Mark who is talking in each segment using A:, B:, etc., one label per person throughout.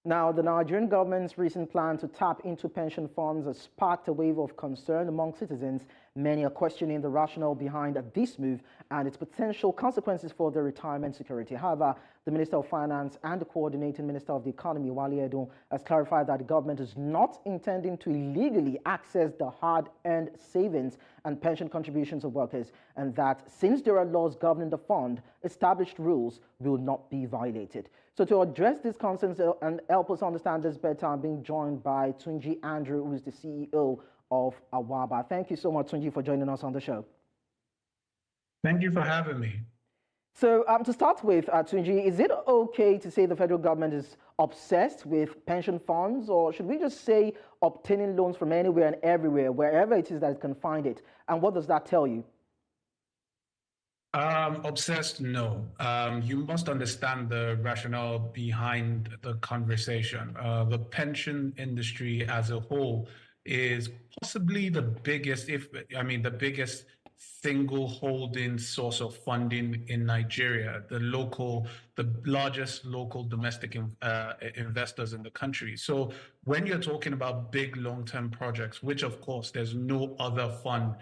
A: Now, the Nigerian government's recent plan to tap into pension funds has sparked a wave of concern among citizens. Many are questioning the rationale behind this move and its potential consequences for their retirement security. However, the Minister of Finance and the Coordinating Minister of the Economy, Wale Edun, has clarified that the government is not intending to illegally access the hard-earned savings and pension contributions of workers, and that since there are laws governing the fund, established rules will not be violated. So to address these concerns and help us understand this better, I'm being joined by Tunji Andrew, who is the CEO of Awabah. Thank you so much, Tunji, for joining us on the show.
B: Thank you for having me.
A: So to start with, Tunji, is it okay to say the federal government is obsessed with pension funds, or should we just say obtaining loans from anywhere and everywhere, wherever it is that it can find it? And what does that tell you?
B: Obsessed, no. You must understand the rationale behind the conversation. The pension industry as a whole is possibly the biggest, the biggest single holding source of funding in Nigeria, the largest local domestic investors in the country. So when you're talking about big long-term projects, which of course there's no other fund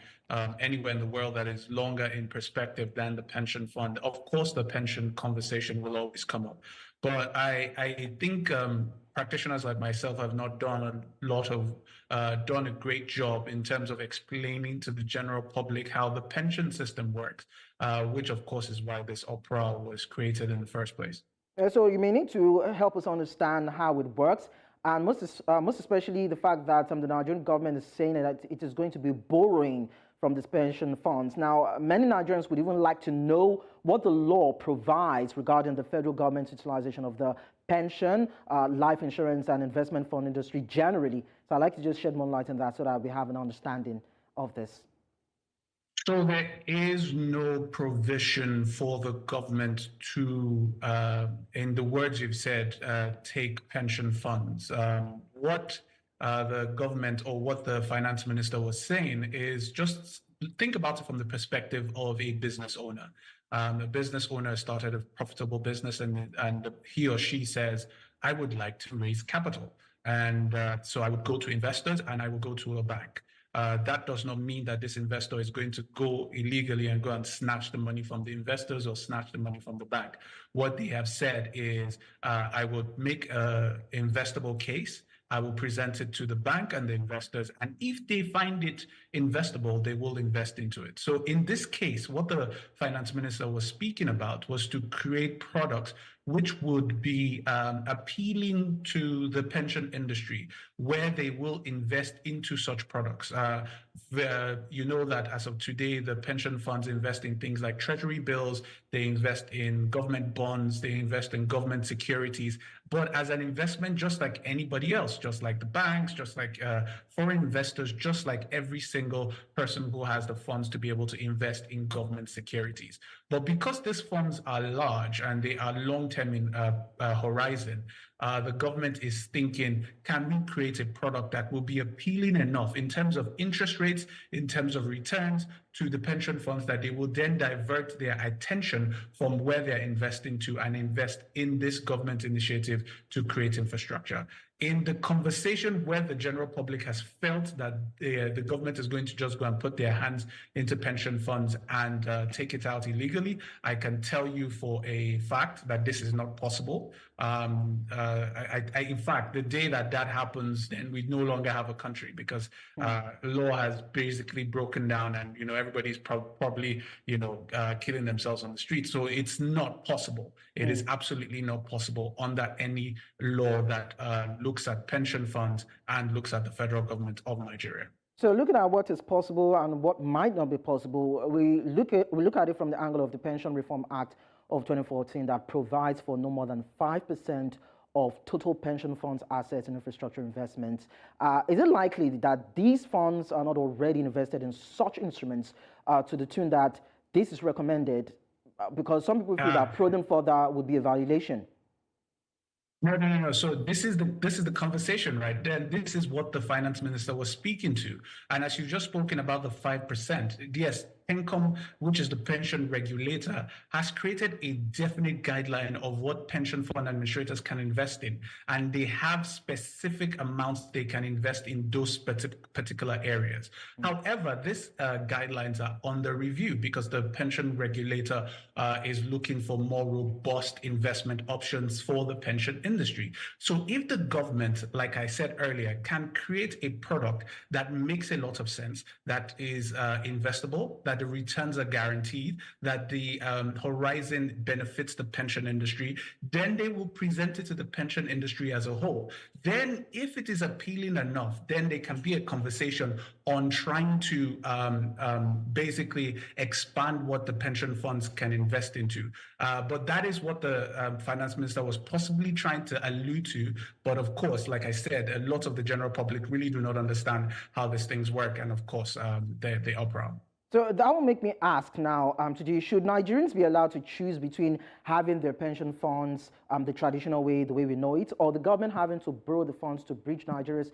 B: anywhere in the world that is longer in perspective than the pension fund, of course the pension conversation will always come up. But I think practitioners like myself have not done a great job in terms of explaining to the general public how the pension system works, which of course is why this opera was created in the first place.
A: So you may need to help us understand how it works, and most especially the fact that the Nigerian government is saying that it is going to be borrowing from these pension funds. Now, many Nigerians would even like to know what the law provides regarding the federal government's utilization of the pension, life insurance, and investment fund industry generally. So I'd like to just shed more light on that so that we have an understanding of this.
B: So there is no provision for the government to, in the words you've said, take pension funds. What the government or what the finance minister was saying is just think about it from the perspective of a business owner. A business owner started a profitable business and he or she says, I would like to raise capital. And so I would go to investors and I will go to a bank. That does not mean that this investor is going to go illegally and go and snatch the money from the investors or snatch the money from the bank. What they have said is, I would make an investable case. I will present it to the bank and the investors, and if they find it investable, they will invest into it. So in this case, what the finance minister was speaking about was to create products which would be appealing to the pension industry, where they will invest into such products. You know that as of today, the pension funds invest in things like treasury bills, they invest in government bonds, they invest in government securities, but as an investment, just like anybody else, just like the banks, just like foreign investors, just like every single person who has the funds to be able to invest in government securities. But because these funds are large and they are long-term in horizon, the government is thinking, can we create a product that will be appealing enough in terms of interest rates, in terms of returns to the pension funds, that they will then divert their attention from where they're investing to and invest in this government initiative to create infrastructure. In the conversation where the general public has felt that the government is going to just go and put their hands into pension funds and take it out illegally, I can tell you for a fact that this is not possible. In fact, the day that happens, then we no longer have a country, because law has basically broken down, and everybody's probably killing themselves on the street. So it's not possible. It is absolutely not possible under any law that looks at pension funds and looks at the federal government of Nigeria.
A: So looking at what is possible and what might not be possible, we look at it from the angle of the Pension Reform Act of 2014 that provides for no more than 5% of total pension funds assets and infrastructure investments. Is it likely that these funds are not already invested in such instruments to the tune that this is recommended? Because some people feel that prodding further would be a violation.
B: No. So this is the conversation right there. This is what the finance minister was speaking to. And as you've just spoken about the 5%, yes, PENCOM, which is the pension regulator, has created a definite guideline of what pension fund administrators can invest in. And they have specific amounts they can invest in those particular areas. However, these guidelines are under review because the pension regulator is looking for more robust investment options for the pension industry. So if the government, like I said earlier, can create a product that makes a lot of sense, that is investable, that the returns are guaranteed, that the horizon benefits the pension industry, then they will present it to the pension industry as a whole. Then if it is appealing enough, then there can be a conversation on trying to basically expand what the pension funds can invest into. But that is what the finance minister was possibly trying to allude to. But of course, like I said, a lot of the general public really do not understand how these things work. And of course, they operate.
A: So that will make me ask now, today, should Nigerians be allowed to choose between having their pension funds the traditional way, the way we know it, or the government having to borrow the funds to bridge Nigeria's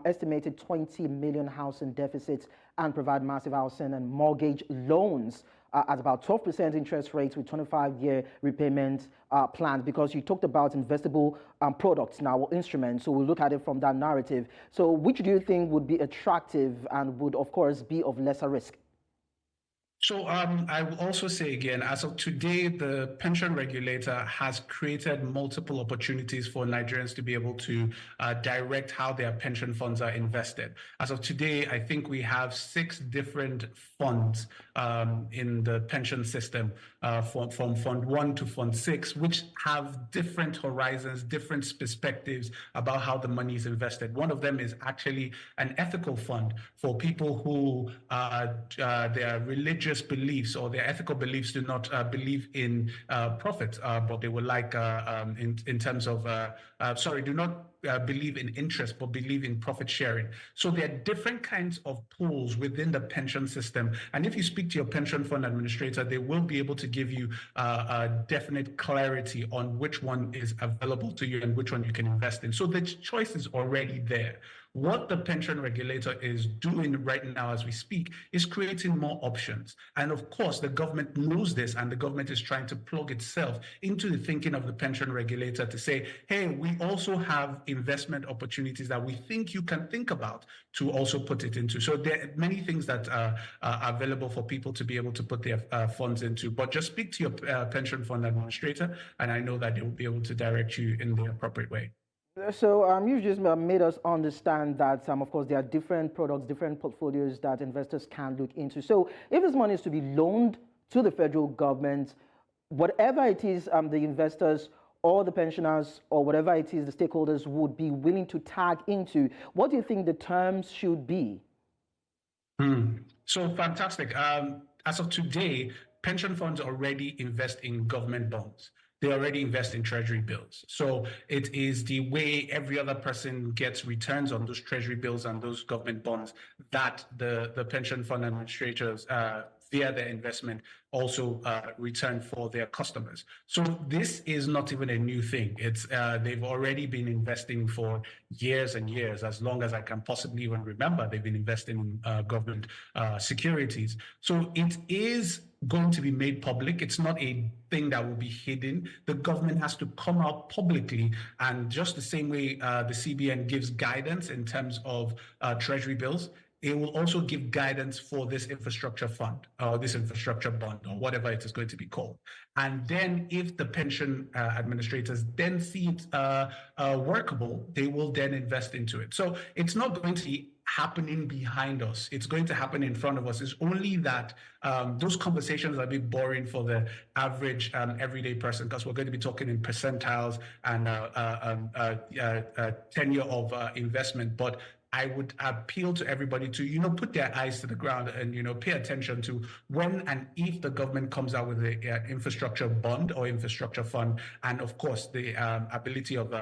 A: estimated 20 million housing deficits and provide massive housing and mortgage loans at about 12% interest rates with 25-year repayment plans? Because you talked about investable products now, or instruments, so we'll look at it from that narrative. So which do you think would be attractive and would, of course, be of lesser risk?
B: So I will also say again, as of today, the pension regulator has created multiple opportunities for Nigerians to be able to direct how their pension funds are invested. As of today, I think we have 6 different funds in the pension system, from Fund 1 to Fund 6, which have different horizons, different perspectives about how the money is invested. One of them is actually an ethical fund for people who their religious beliefs or their ethical beliefs do not believe in profit, but they would like in terms of do not believe in interest, but believe in profit sharing. So there are different kinds of pools within the pension system. And if you speak to your pension fund administrator, they will be able to give you a definite clarity on which one is available to you and which one you can invest in. So the choice is already there. What the pension regulator is doing right now as we speak is creating more options. And of course, the government knows this, and the government is trying to plug itself into the thinking of the pension regulator to say, hey, we also have investment opportunities that we think you can think about to also put it into. So there are many things that are available for people to be able to put their funds into. But just speak to your pension fund administrator, and I know that they will be able to direct you in the appropriate way.
A: So you've just made us understand that, of course, there are different products, different portfolios that investors can look into. So if this money is to be loaned to the federal government, whatever it is the investors or the pensioners or whatever it is the stakeholders would be willing to tag into, what do you think the terms should be?
B: So fantastic. As of today, pension funds already invest in government bonds. They already invest in treasury bills. So it is the way every other person gets returns on those treasury bills and those government bonds that the pension fund administrators via their investment also return for their customers. So this is not even a new thing. It's they've already been investing for years and years. As long as I can possibly even remember, they've been investing in government securities. So it is going to be made public. It's not a thing that will be hidden. The government has to come out publicly, and just the same way the CBN gives guidance in terms of treasury bills, it will also give guidance for this infrastructure fund or this infrastructure bond or whatever it is going to be called. And then if the pension administrators then see it workable, they will then invest into it. So it's not going to be happening behind us. It's going to happen in front of us. It's only that those conversations are a bit boring for the average everyday person, because we're going to be talking in percentiles and tenure of investment. But I would appeal to everybody to, put their eyes to the ground and, pay attention to when and if the government comes out with an infrastructure bond or infrastructure fund, and of course the ability of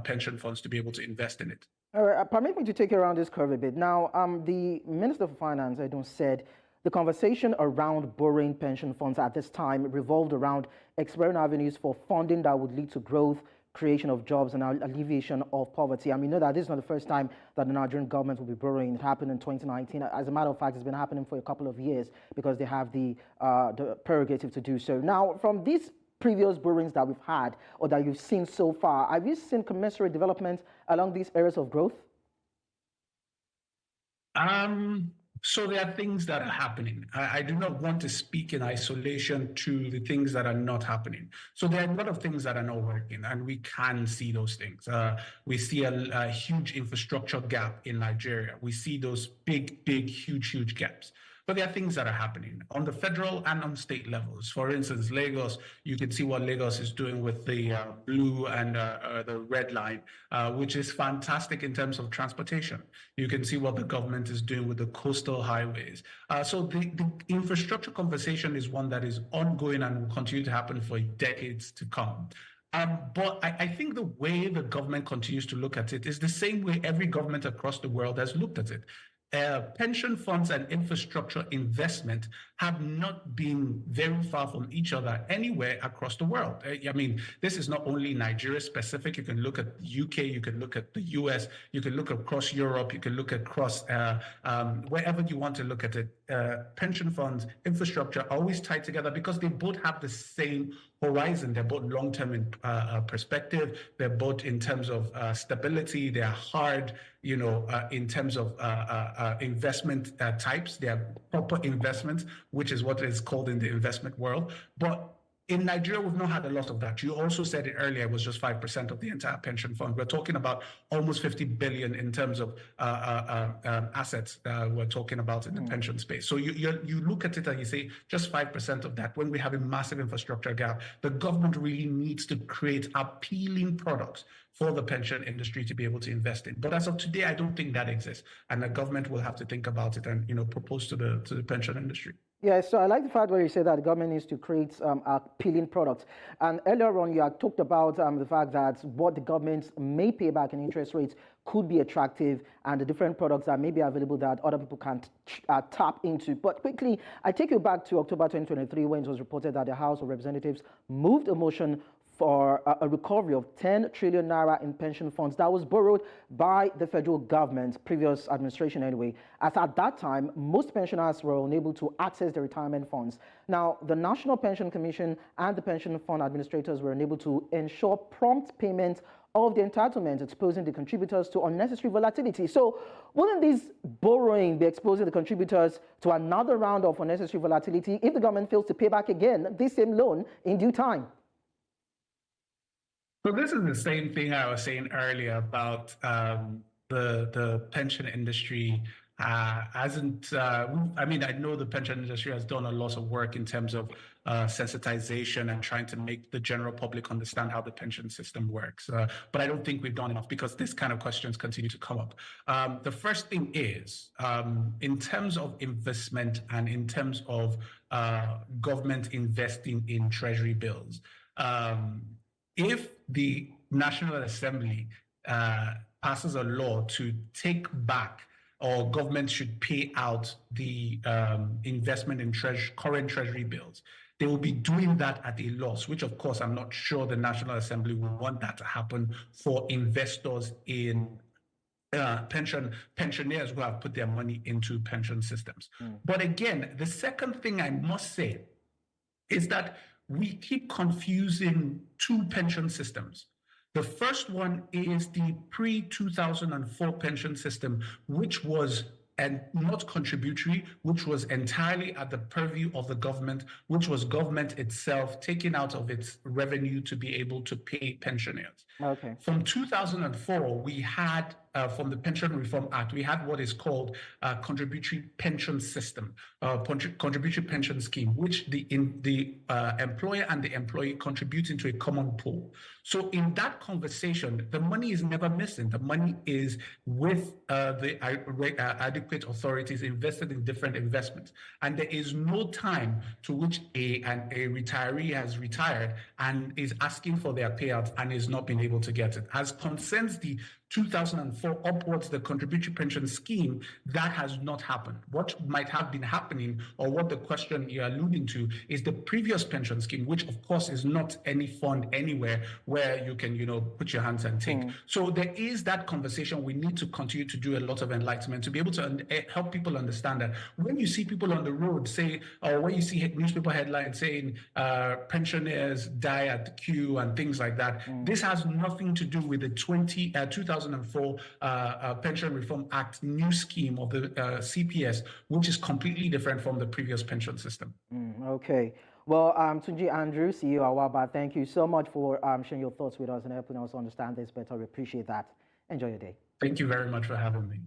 B: pension funds to be able to invest in it.
A: All right, permit me to take you around this curve a bit. Now, the Minister for Finance, Edun, said the conversation around borrowing pension funds at this time revolved around exploring avenues for funding that would lead to growth, creation of jobs and alleviation of poverty. And we know that this is not the first time that the Nigerian government will be borrowing. It happened in 2019. As a matter of fact, it's been happening for a couple of years because they have the prerogative to do so. Now, from these previous borrowings that we've had or that you've seen so far, have you seen commensurate development along these areas of growth?
B: So there are things that are happening. I do not want to speak in isolation to the things that are not happening. So there are a lot of things that are not working, and we can see those things. We see a huge infrastructure gap in Nigeria. We see those big, huge gaps. But there are things that are happening on the federal and on state levels. For instance, Lagos, you can see what Lagos is doing with the blue and the red line, which is fantastic in terms of transportation. You can see what the government is doing with the coastal highways. So the infrastructure conversation is one that is ongoing and will continue to happen for decades to come. But I think the way the government continues to look at it is the same way every government across the world has looked at it. Pension funds and infrastructure investment have not been very far from each other anywhere across the world. I mean, this is not only Nigeria specific. You can look at the UK, you can look at the US, you can look across Europe, you can look across wherever you want to look at it. Pension funds, infrastructure are always tied together because they both have the same horizon. They're both long-term in perspective. They're both in terms of stability. They are hard, in terms of investment types. They are proper investments, which is what is called in the investment world. But in Nigeria, we've not had a lot of that. You also said it earlier, it was just 5% of the entire pension fund. We're talking about almost 50 billion in terms of assets we're talking about in the pension space. So you look at it and you say just 5% of that. When we have a massive infrastructure gap, the government really needs to create appealing products for the pension industry to be able to invest in. But as of today, I don't think that exists. And the government will have to think about it and propose to the pension industry.
A: Yeah, so I like the fact where you say that the government needs to create appealing products. And earlier on, you had talked about the fact that what the government may pay back in interest rates could be attractive and the different products that may be available that other people can tap into. But quickly, I take you back to October 2023 when it was reported that the House of Representatives moved a motion for a recovery of 10 trillion naira in pension funds that was borrowed by the federal government, previous administration anyway, as at that time, most pensioners were unable to access their retirement funds. Now, the National Pension Commission and the pension fund administrators were unable to ensure prompt payment of the entitlement, exposing the contributors to unnecessary volatility. So wouldn't this borrowing be exposing the contributors to another round of unnecessary volatility if the government fails to pay back again this same loan in due time?
B: So this is the same thing I was saying earlier about the pension industry hasn't. I mean, I know the pension industry has done a lot of work in terms of sensitization and trying to make the general public understand how the pension system works. But I don't think we've done enough because this kind of questions continue to come up. The first thing is, in terms of investment and in terms of government investing in treasury bills, if the National Assembly passes a law to take back or government should pay out the investment in current treasury bills, they will be doing that at a loss, which of course I'm not sure the National Assembly will want that to happen for investors in pensioners who have put their money into pension systems. But again, the second thing I must say is that we keep confusing two pension systems. The first one is the pre-2004 pension system, which was not contributory, which was entirely at the purview of the government, which was government itself taking out of its revenue to be able to pay pensioners.
A: Okay.
B: From 2004, we had, from the Pension Reform Act, we had what is called a contributory pension system, contributory pension scheme, which the employer and the employee contribute into a common pool. So in that conversation, the money is never missing. The money is with the adequate authorities invested in different investments. And there is no time to which a retiree has retired and is asking for their payout and is not being able to get it. As concerns the 2004 upwards, the contributory pension scheme, that has not happened. What might have been happening, or what the question you're alluding to, is the previous pension scheme, which of course is not any fund anywhere where you can, put your hands and take. So there is that conversation. We need to continue to do a lot of enlightenment to be able to help people understand that when you see people on the road say, or when you see newspaper headlines saying pensioners die at the queue and things like that, this has nothing to do with the 2004 Pension Reform Act new scheme of the CPS, which is completely different from the previous pension system.
A: Okay. Well, Tunji Andrew, CEO Awabah, thank you so much for sharing your thoughts with us and helping us understand this better. We appreciate that. Enjoy your day.
B: Thank you very much for having me.